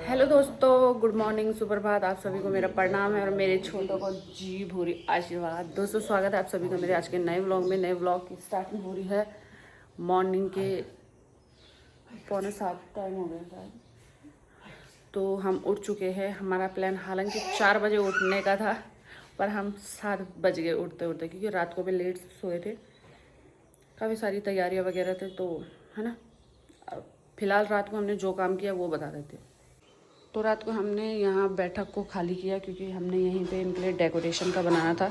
Hello दोस्तों, good morning, सुप्रभात। आप सभी को मेरा प्रणाम है और मेरे छोटों को जी भूरी आशीर्वाद। दोस्तों, स्वागत है आप सभी का मेरे आज के नए व्लॉग में। नए व्लॉग की स्टार्टिंग हो रही है मॉर्निंग के 6:45 टाइम हो गया था। तो हम उठ चुके हैं। हमारा प्लान हालांकि 4 बजे उठने का था, पर हम 7 बज गए उठते उठते, क्योंकि रात को भी लेट सोए थे। काफ़ी सारी तैयारियाँ वगैरह थे, तो है ना। फिलहाल रात को हमने जो काम किया वो बता देते। तो रात को हमने यहाँ बैठक को खाली किया, क्योंकि हमने यहीं पे इनके लिए डेकोरेशन का बनाना था।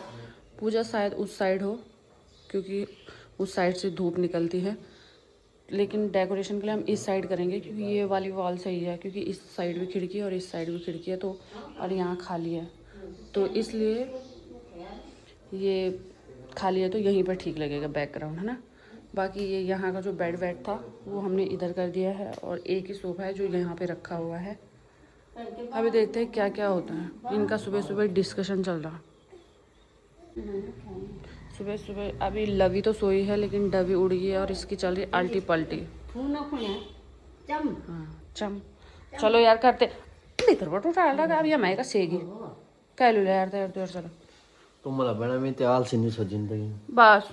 पूजा शायद उस साइड हो, क्योंकि उस साइड से धूप निकलती है, लेकिन डेकोरेशन के लिए हम इस साइड करेंगे, क्योंकि ये वाली वॉल सही है, क्योंकि इस साइड भी खिड़की है और इस साइड भी खिड़की है, तो और यहाँ खाली है, तो इसलिए ये खाली है, तो यहीं पर ठीक लगेगा बैकग्राउंड, है ना। बाकी ये यहाँ का जो बेड वेड था वो हमने इधर कर दिया है, और एक ही सोफ़ा है जो यहाँ पे रखा हुआ है। अभी देखते हैं क्या क्या होता है। इनका सुबह सुबह डिस्कशन चल रहा। सुबह सुबह अभी लवी तो सोई है, लेकिन डबी उड़ गई है और इसकी चल रही अल्टी पल्टी। हाँ चम, चलो यार करते भीतर बटो टाल रहा। अभी हमारे का सेगी कह लो यार तैयार तैयार। चलो तुम मला बना में त्याल से नहीं सो जिंदगी बस।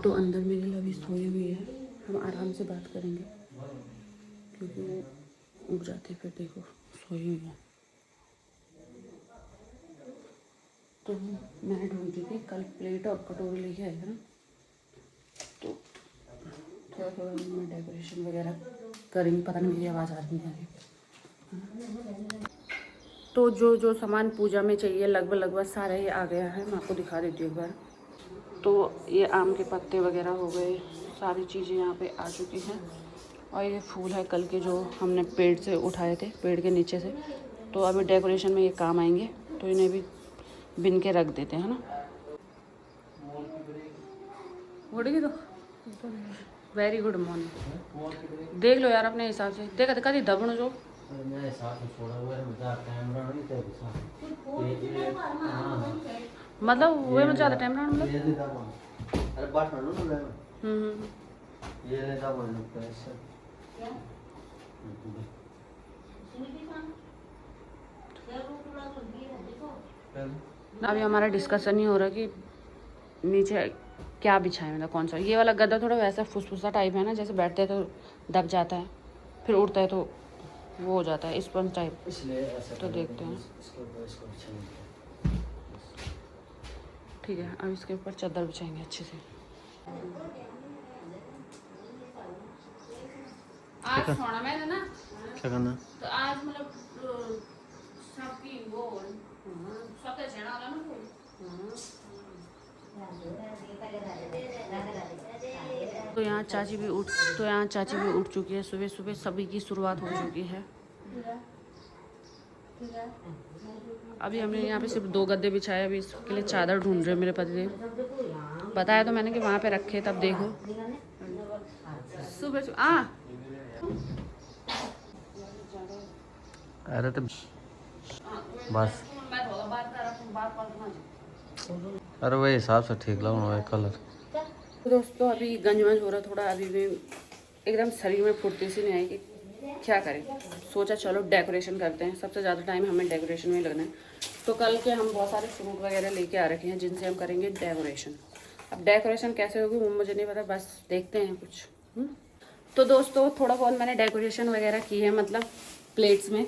तो अंदर मेरी लवी सोई हुई है, हम आराम से बात करेंगे, क्योंकि वो उठ जाती है। फिर देखो सोई हुई है। तो मैंने ढूंढ रही थी, कल प्लेट और कटोरी लेके आए थे ना, तो थोड़ा थोड़ा मैं डेकोरेशन वगैरह करेंगी। पता नहीं मेरी आवाज़ आ रही है। तो जो जो सामान पूजा में चाहिए लगभग लगभग सारा ही आ गया है। मैं आपको दिखा देती हूँ एक बार। तो ये आम के पत्ते वगैरह हो गए, सारी चीज़ें यहाँ पे आ चुकी हैं। और ये फूल है कल के, जो हमने पेड़ से उठाए थे, पेड़ के नीचे से। तो अभी डेकोरेशन में ये काम आएंगे, तो इन्हें भी बिन के रख देते हैं ना। उड़ेगी तो वेरी गुड मॉर्निंग। देख लो यार अपने हिसाब से, देखा देखा दी दबण जो मतलब वो में ज़्यादा टाइम ना मतलब। अभी हमारा डिस्कशन नहीं हो रहा कि नीचे क्या बिछाएं, मतलब कौन सा। ये वाला गद्दा थोड़ा वैसा फुसफुसा टाइप है ना, जैसे बैठते हैं तो दब जाता है, फिर उड़ता है तो वो हो जाता है स्पंज टाइप। तो देखते हैं, ठीक है। अब इसके ऊपर चादर बिछाएंगे अच्छे से। आज सोना में ना क्या करना तो आज मतलब सबकी वो सबका झेड़ा वाला ना कोई। तो यहाँ चाची भी उठ चुकी है। सुबह सुबह सभी की शुरुआत हो चुकी है। अभी हमने यहाँ पे सिर्फ 2 गद्दे बिछाए। अभी इसके लिए चादर ढूंढ रहे मेरे पतिदेव। बताया तो मैंने कि वहाँ पे रखे, तब देखो सुबह अरे तो बस अरे वही हिसाब से ठीक लगा कलर। तो दोस्तों अभी गंज वंज हो रहा थोड़ा। अभी भी एकदम शरीर में फुर्ती सी नहीं आई कि क्या करें। सोचा चलो डेकोरेशन करते हैं। सबसे ज़्यादा टाइम हमें डेकोरेशन में ही लगना है। तो कल के हम बहुत सारे फ्रूट वगैरह लेके आ रखे हैं, जिनसे हम करेंगे डेकोरेशन। अब डेकोरेशन कैसे होगी वो मुझे नहीं पता, बस देखते हैं कुछ। तो दोस्तों थोड़ा बहुत मैंने डेकोरेशन वगैरह की है, मतलब प्लेट्स में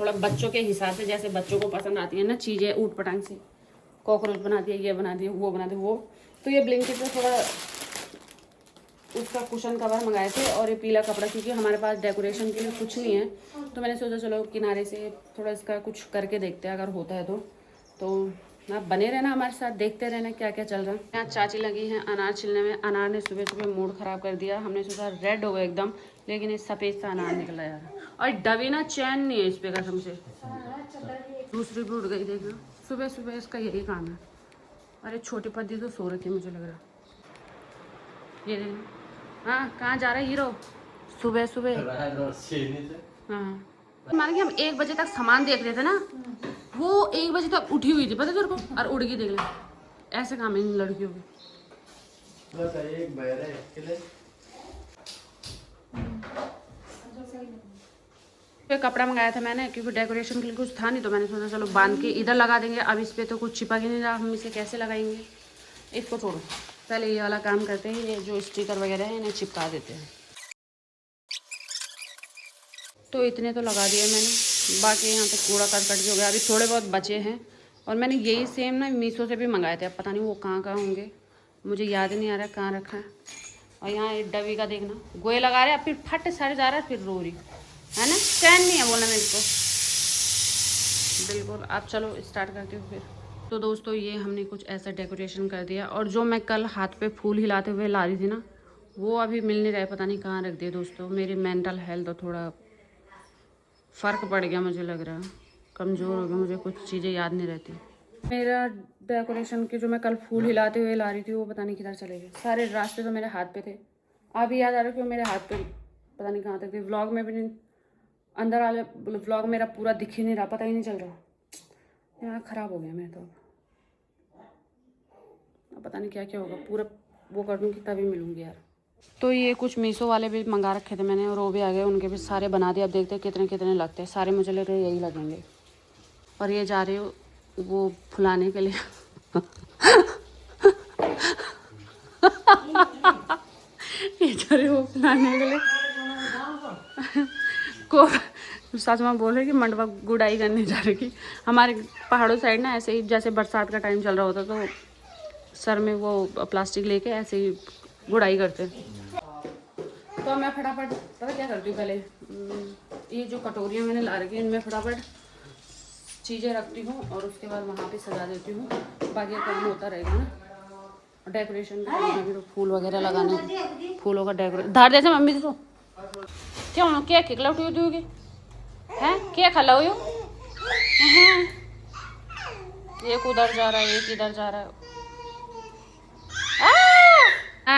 थोड़ा बच्चों के हिसाब से, जैसे बच्चों को पसंद आती है ना चीज़ें ऊट पटांग से। कॉकरोच बना दिया, ये बना दिया, वो बना दिया वो। तो ये ब्लिंकिट में थोड़ा उसका कुशन कवर मंगाए थे, और ये पीला कपड़ा, क्योंकि हमारे पास डेकोरेशन के लिए कुछ नहीं है। तो मैंने सोचा चलो किनारे से थोड़ा इसका कुछ करके देखते हैं, अगर होता है तो आप बने रहना हमारे साथ, देखते रहना क्या क्या चल रहा है। यहाँ चाची लगी हैं अनार छिलने में। अनार ने सुबह सुबह मूड ख़राब कर दिया। हमने सोचा रेड हो गया एकदम, लेकिन ये सफ़ेद सा अनार निकला यार। और डबी ना चैन नहीं है इस पे कसम से। दूसरी भी उड़ गई, देखना सुबह सुबह इसका यही काम है। अरे छोटी पद्दी तो सो रखी मुझे लग रहा। ये देखना, हाँ कहाँ जा रहा है हीरो सुबह सुबह। हाँ मान के हम 1 बजे तक सामान देख रहे थे ना, वो 1 बजे तक उठी हुई थी, पता तेरे को, और उड़ गई। देख ले ऐसे काम है इन लड़कियों के। ये कपड़ा मंगाया था मैंने क्योंकि डेकोरेशन के लिए कुछ था नहीं, तो मैंने सोचा चलो बांध के इधर लगा देंगे। अब इस पर तो कुछ चिपक ही नहीं रहा, हम इसे कैसे लगाएंगे। इसको छोड़ो, पहले ये वाला काम करते हैं। ये जो स्टिकर वगैरह है इन्हें चिपका देते हैं। तो इतने तो लगा दिए मैंने, बाकी यहाँ पे कूड़ा करकट भी हो गया। अभी थोड़े बहुत बचे हैं। और मैंने यही सेम ना मीशो से भी मंगाए थे, अब पता नहीं वो कहाँ कहाँ होंगे, मुझे याद नहीं आ रहा कहाँ रखा है। और यहाँ एक डबी का देखना, गोए लगा रहे हैं, फिर फट सड़ जा रहा है, फिर रो रही है ना। चैन नहीं है बोलना मेरे को बिल्कुल। अब चलो स्टार्ट करती हूँ फिर। तो दोस्तों ये हमने कुछ ऐसा डेकोरेशन कर दिया। और जो मैं कल हाथ पे फूल हिलाते हुए ला रही थी ना, वो अभी मिल नहीं रहा है, पता नहीं कहाँ रख दिया दोस्तों। मेरी मेंटल हेल्थ तो थोड़ा फ़र्क पड़ गया, मुझे लग रहा है कमज़ोर हो गया, मुझे कुछ चीज़ें याद नहीं रहती। मेरा डेकोरेशन के जो मैं कल फूल हिलाते हुए ला रही थी वो पता नहीं किधर चले गए। सारे रास्ते तो मेरे हाथ पे थे, अभी याद आ रहा है कि मेरे हाथ पे पता नहीं कहाँ तक थे। व्लॉग में भी नहीं, अंदर वाले व्लॉग मेरा पूरा दिख ही नहीं रहा, पता ही नहीं चल रहा। यहाँ ख़राब हो गया मैं तो, अब पता नहीं क्या क्या होगा। पूरा वो कर दूँगी तभी मिलूँगी यार। तो ये कुछ मीशो वाले भी मंगा रखे थे मैंने, और वो भी आ गए, उनके भी सारे बना दिए। अब देखते हैं कितने कितने लगते हैं। सारे मुझे लग रहे यही लगेंगे। और ये जा रहे हो वो फुलाने के लिए ये जा रहे वो फुलाने के लिए को सच में बोल रहे कि मंडवा गुड़ाई करने जा रही थी। हमारे पहाड़ों साइड ना ऐसे ही, जैसे बरसात का टाइम चल रहा होता तो सर में वो प्लास्टिक लेके ऐसे ही गुड़ाई करते हैं। तो मैं फटाफट पता क्या करती हूँ, पहले ये जो कटोरियाँ मैंने ला रखी हैं इनमें फटाफट चीज़ें रखती हूँ और उसके बाद वहाँ पे सजा देती हूँ। बाकी काम होता रहेगा ना डेकोरेशन का। अभी तो फूल वगैरह लगाने, फूलों का डेकोरेशन धार जैसे मम्मी से तो क्यों क्या खिला उठी होगी हैं, क्या खला हो एक उधर जा रहा है, एक इधर जा रहा है।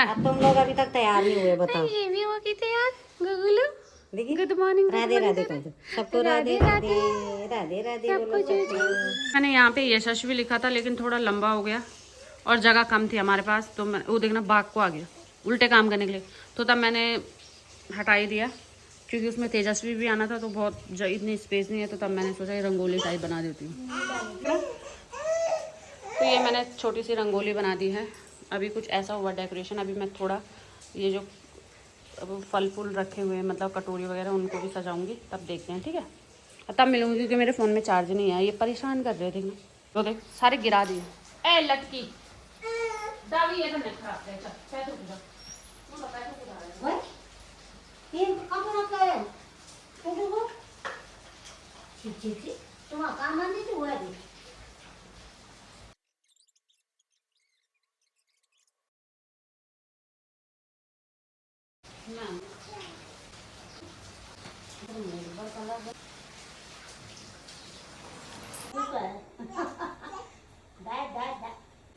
अब तुम लोग अभी तक तैयार नहीं हुए, बताओ। ये भी हो गई तैयार। गुगलू देखिए, गुड मॉर्निंग। राधे राधे कर दो सबको, राधे राधे राधे राधे बोलो सबको। मैंने यहाँ पे यशस्वी लिखा था लेकिन थोड़ा लंबा हो गया और जगह कम थी हमारे पास, तो मैं वो देखना बाघ को आ गया उल्टे काम करने के लिए, तो तब मैंने हटा ही दिया क्योंकि उसमें तेजस्वी भी आना था, तो बहुत इतनी स्पेस नहीं है, तो तब मैंने सोचा ये रंगोली टाइप बना देती हूँ। तो ये मैंने छोटी सी रंगोली बना दी है। अभी कुछ ऐसा हुआ डेकोरेशन। अभी मैं थोड़ा ये जो अब फल फूल रखे हुए हैं, मतलब कटोरी वगैरह, उनको भी सजाऊंगी, तब देखते हैं, ठीक है। तब मिलूंगी क्योंकि मेरे फ़ोन में चार्ज नहीं है, ये परेशान कर रहे थे। तो देख सारे गिरा दिए। ए लटकी दावी ये तो नहीं खराब है। चल पैसे उठा ये कब रखा है वो ठीक तुम काम मान दीजिए हुआ भी।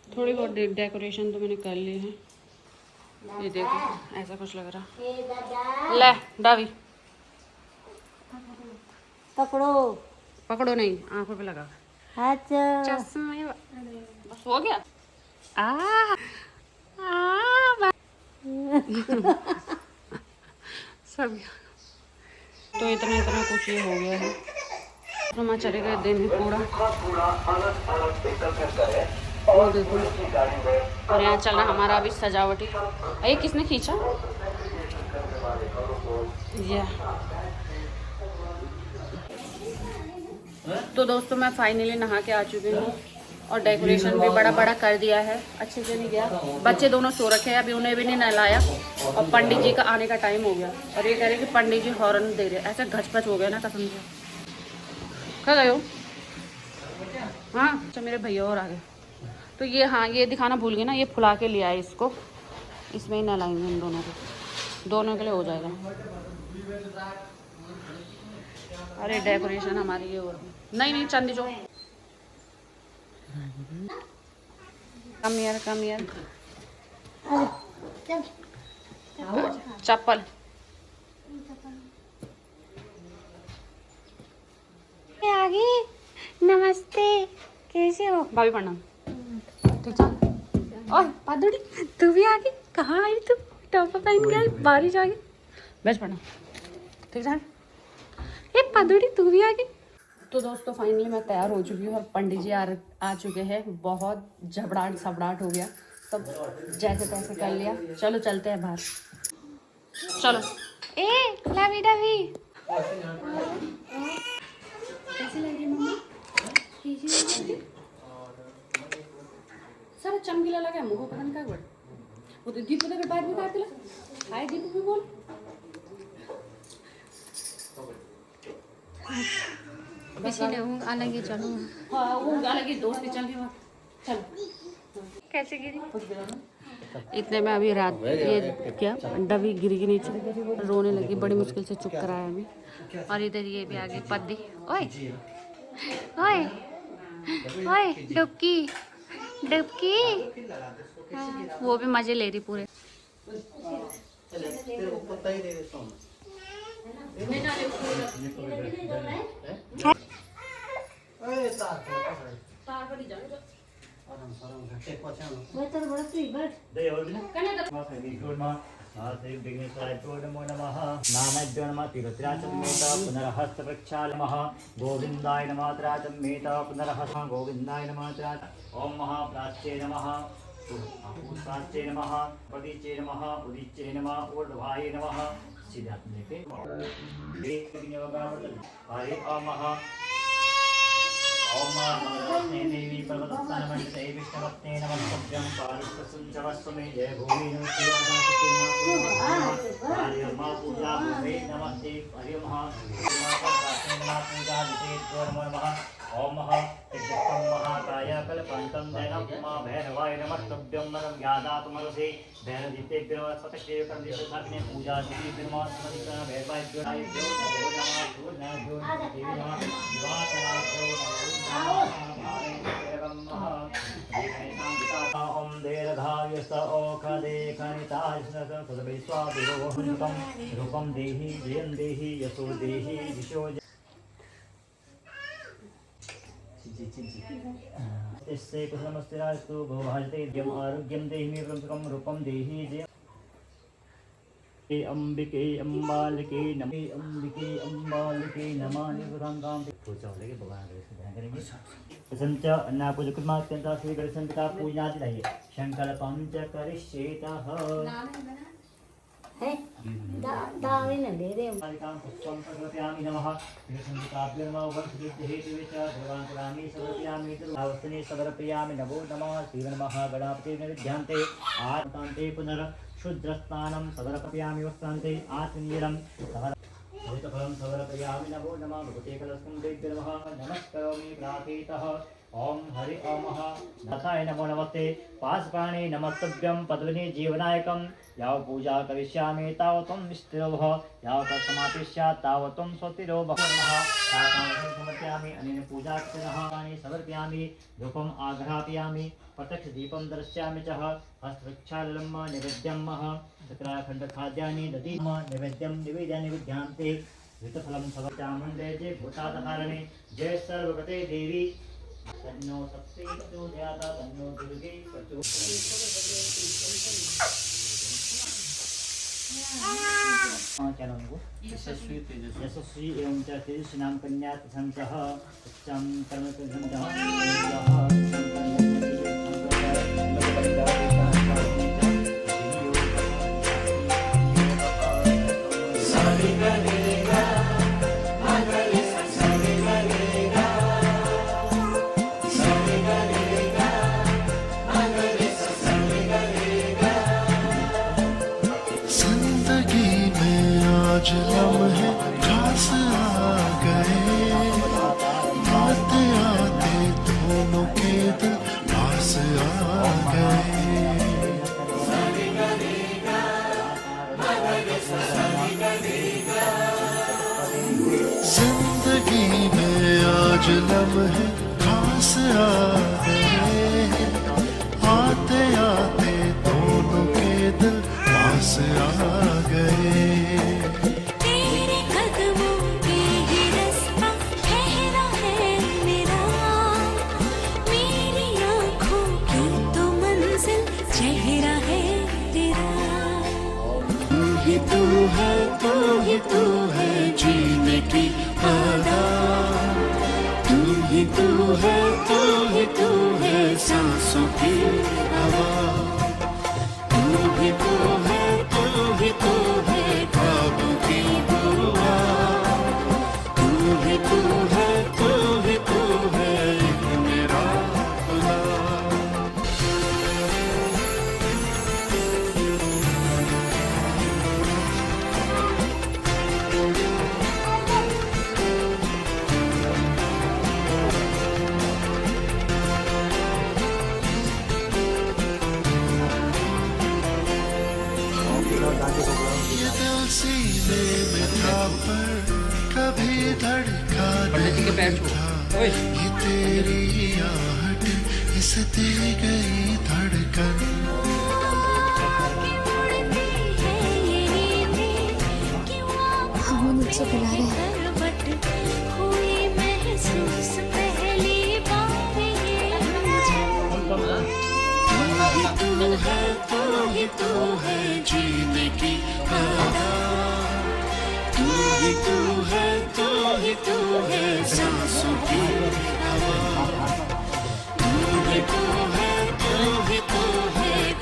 थोड़ी बहुत डेकोरेशन तो मैंने कर ली है। ये देखो ऐसा कुछ लग रहा। ले डावी पकड़ो पकड़ो नहीं, आंखों पे लगा। अच्छा चश्मे बस हो गया। सब तो इतना इतना कुछ ये हो गया है। तो मैं चले गए दिन पूरा, वो देखो। और यहाँ चल रहा हमारा अभी सजावटी। ये किसने खींचा ये? तो दोस्तों मैं फाइनली नहा के आ चुकी हूँ और डेकोरेशन भी बड़ा बड़ा कर दिया है, अच्छे से नहीं गया। बच्चे दोनों सो रखे हैं, अभी उन्हें भी नहीं नहलाया और पंडित जी का आने का टाइम हो गया। और ये कह रहे कि पंडित जी हॉर्न दे रहे, ऐसा घचपच हो गया ना कसम से। कहाँ गए हो? हाँ अच्छा मेरे भैया और आ गए। तो ये हाँ ये दिखाना भूल गई ना, ये फुला के लिया है इसको, इसमें ही नहलाएंगे इन दोनों को, दोनों के लिए हो जाएगा। अरे डेकोरेशन हमारी ये और नहीं चांदी जो कम यार चप्पल आगे। नमस्ते, कैसे हो? भाभी प्रणाम। ठीक चल। ओए पादुड़ी तू भी आ गई? कहाँ आई तू? टॉप पहन के आई, बारिश आ गई। बेच प्रणाम। ठीक है। ये पादुड़ी तू भी आ गई। तो दोस्तों फाइनली मैं तैयार हो चुकी हूँ और पंडित जी आ चुके हैं। बहुत झबड़ाहट सबड़ाहट हो गया, सब जैसे तैसे कर लिया। चलो चलते हैं बाहर, चलो। ए लवी डवी कैसी लग रही मम्मी? सारा चमकीला लगा है, मुझे पता नहीं क्या बोल। वो तो दीपू के बाद में काट दिला। हाय दीपू भी बोल। इसीलिए हूँ अलग ही चलूँ। हाँ वो अलग ही दोस्ती चल रही है। चल कैसे गिरी? इतने में अभी रात ये क्या डबी गिरी नीचे, रोने लगी, बड़ी मुश्किल से चुप कराया हमें। और इधर ये भी आ गई पद्दी। ओए ओए ओए डुबकी डुबकी। हाँ, वो भी मजे ले रही पूरे। गोविंदाय नमः त्राचमेत पुनरहस गोविंदाय नमः ओम महाप्राच्ये नमः प्राच्ये नमः पदीचे नमः उदीचे नमः ऊर्ध्वाय नमः सिद्धात्मके हरि ओम ओम नमस्ते देवी पर्वतस्थानमण्डले विष्णुवत्ते नमस्तभ्यं पारिष्टसुञ्चवस्वमे जय भूमि नमस्ते मा पूजा भूमे नमस्ते हरि ओम पूजा विशेष नमः ओम महाकाय कल्पन्तं दैनम भैरवाय नमस्तभ्यं नरं ज्ञादातुमरसे भैरवदितेभ्यो नमस्ते पूजा देवी भैरवाय ओम दीर्घायुष ओखदे खनितायुष्णं रूपं देहि जयं देहि यशो देहि दिशो इससे कुशलमस्तिरास्तु भवभाजते यम आरोग्यं देहि मे ब्रह्मकं रूपं देहि जयं अंबिके अंबालिके नमः अंबिके अंबालिके नमः निवृत्तां पूजा लेके भगवान के ध्यान करेंगे। संच अन्ना पूजा कुर्मा अत्यंत श्री गणेश का पूजा दिलाइए शंकर पंच करिष्येतः है दावी न दे दे। कालिकां पुष्पं समर्पयामि नमः कृष्णकाभ्यो नमः वंशकीर्तिहेतवे च देवांकुरामि समर्पयामि दुर्भावस्तने समर्पयामि नमो नमः श्री नमः गणापते निध्यान्ते आत्मान्ते पुनः शुद्रस्नानं समर्पयामि वस्त्रान्ते आत्मनीरं फलं समर्पयामि नमो नमः भगवते कलस्मिन् देव्ये नमः नमस्करोमि प्रार्थयितः ओम हरि ओम नथाय नमो नमस्ते पाशपाणे नमस्तभ्यं पद्मिनी जीवनायकं याव पूजा करिष्यामि तावतं निष्ठिरो भव याव समापिष्यात् तावतं स्वस्तिरो भव नमः समर्पयामि अनेन पूजा कृतः समर्पयामि धूपम् आघ्रापयामि प्रत्यक्ष दीपं दर्शयामि च हस्तवृक्षालम् नैवेद्यं चक्राखण्डखाद्यानि दधि नैवेद्यं निवेद्यानि विद्यान्ते ऋतफलं समर्पयामि जय भूताधारणे जय सर्वगते देवी तन्नो सत्ते प्रचोदयात् तन्नो दुर्गे यशस्वी एवं च तेजस्वी नाम कन्या संचः उच्चं कर्म आज लम्हे खास आ गए आते आते दोनों के दिल पास आ गए जिंदगी में आज लम्हे खास आ गए आते आते दोनों के दिल पास आ गए तू ही तू है जीने की तू है सांसों की हवा, तू ही तू है ख्वाबों की दुआ, तू ही तू है एक मेरा खुदा। ये दिल सीने में था पर कभी धड़का नहीं था, ये तेरी आहट इस दी गई धड़कन। हम मुझसे बुला रहे हैं। तू है जीने की हवा, तू ही तू है सांसों की हवा, तू ही तू है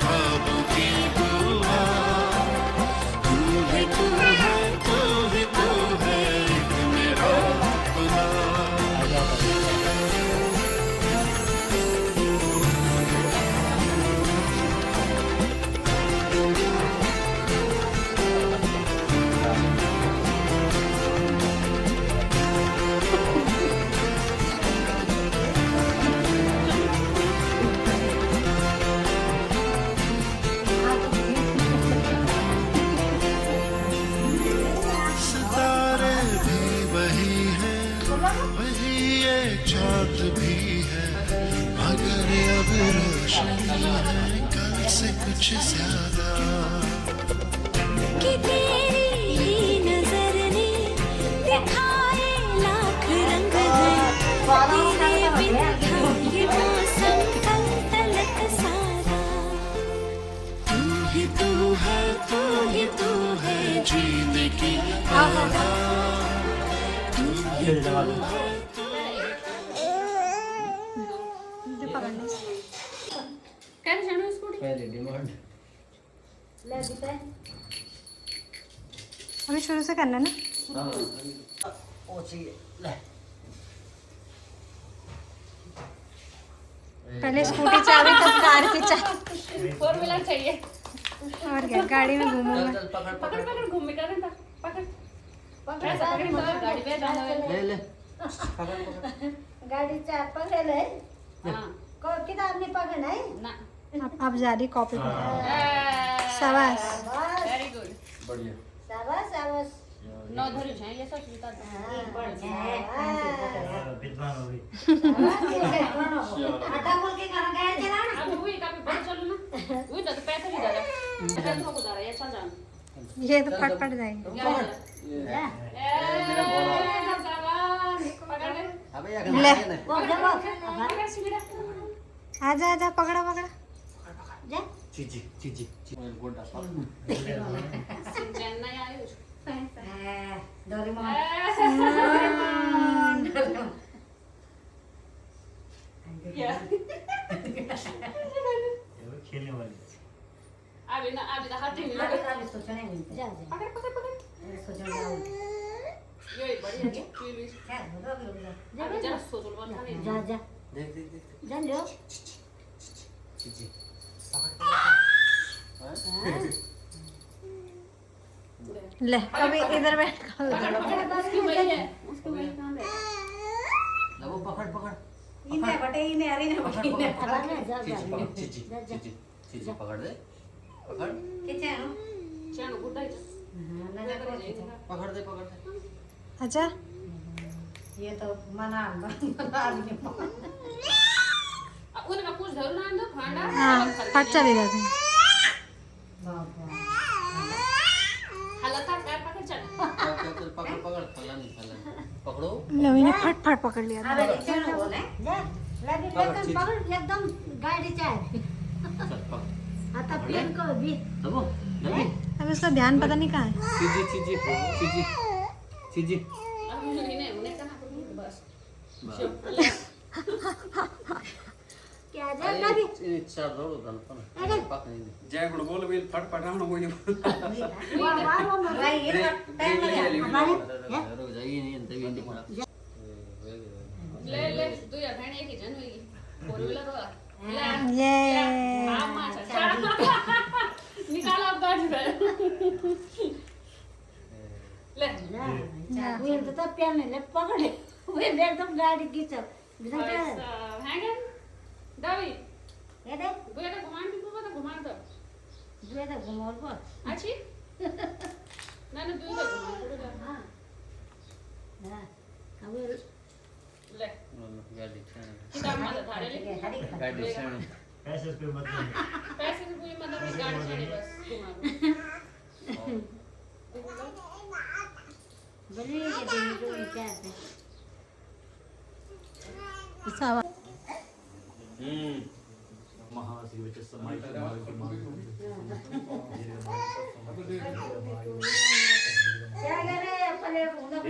ख्वाबों की दुआ, तू ही तू है एक मेरा खुदा। सितारे भी वही है, वही ये चाँद भी है, मगर अब रोशनी है कल से कुछ ज्यादा। कि तेरी ही नजर ने दिखाए लाख रंग हैं, तेरे बिन था ये मौसम तलक सारा। तू ही तू है जीने की हवा, कैसे जाना स्कूटी? पहले डिमांड अभी शुरू से करना ना। पहले स्कूटी चाबी तब कार की चाबी। 4 व्हीलर चाहिए। और क्या, गाड़ी में घूमूंगा। पकड़ पकड़ पकड़ घूम में करन था पकड़ ऐसा पकड़ तो गाड़ी पे जाना है। ले ले गाड़ी चार पकड़ ले, हां को किताब नहीं पकड़ना है ना अब जा रही कॉपी पे। शाबाश। वेरी गुड बढ़िया। शाबाश शाबाश। नौ धरी है ये सब सीता था। विद्वान हो गई। आटा बोल के खाना खाया चला ना। अब हुई का भी पता चलो ना हुई तो पैसे ही दादा पैसे तो खुदा रहा है अच्छा जान ये तो फट फट जाएगी। पकड़ ले अबे ले पकड़ सीधा आजा आजा, पकड़ा पकड़ा। जा चीजी गोटा चेन्नई आए हो डोरेमोन खेलने वाली अभी ना हट नहीं लगे सोचने में जा जा पकड़ पकड़ पकड़ सोचने जाओ ये बढ़िया है प्लीज क्या होगा अभी जरा सोच लो बात नहीं जा जा देख जा लो चीजी ले कभी इधर बैठ उसकी वही है उसकी वही काम है लगो पकड़ इन्हें बटे इन्हें अरे ने बटे इन्हें जा जा चीजी पकड़ दे पकड़ के चाहो चाणू गुड्डा ही पकड़ दे अच्छा। ये तो मना आदमी उनका कुछ धरो ना दो फांडा हाँ फट चली जाती है। बाबा हलता कर पकड़ चल चल पकड़ फला नहीं पकड़ो। लवी ने फट फट पकड़ लिया था। अरे चलो बोले जा लगी पकड़ एकदम गाड़ी चाहे चल पकड़ आता पेन को भी लगो लगी अब इसका ध्यान पता नहीं कहाँ है। चीजी अब नहीं उन्हें कहां बस क्या जाए ना भी ini char dulu kan अरे pak ini जय गुड बोल बिल फट पटाम ना कोई वाह वाह वाह भाई ये टाइम लगे हमारे ruh jadi ini ente ini ले ले तू या बहन एक ही जन होगी बोल बोला तो ले ये आप मां अच्छा निकालो अब गाड़ी पे ले वो तो प्याने ले पकड़े वो एकदम गाड़ी की चल बिना ऐसा हैंगन दावी ये दे बुआ का घुमान भी बुआ का घुमान दो दुए तो घुमाओ बस अच्छी ना ना दूर का घुमान पूरा हां हां अब ले गाड़ी छाने किताब मत धारे ले गाड़ी छाने पैसे पे मत देंगे पैसे की कोई मतलब नहीं गाड़ी चढ़े बस घुमा बड़ी के दिन को क्या है महाश्री विच समाई कुमार की मां क्या करे पहले उन्हें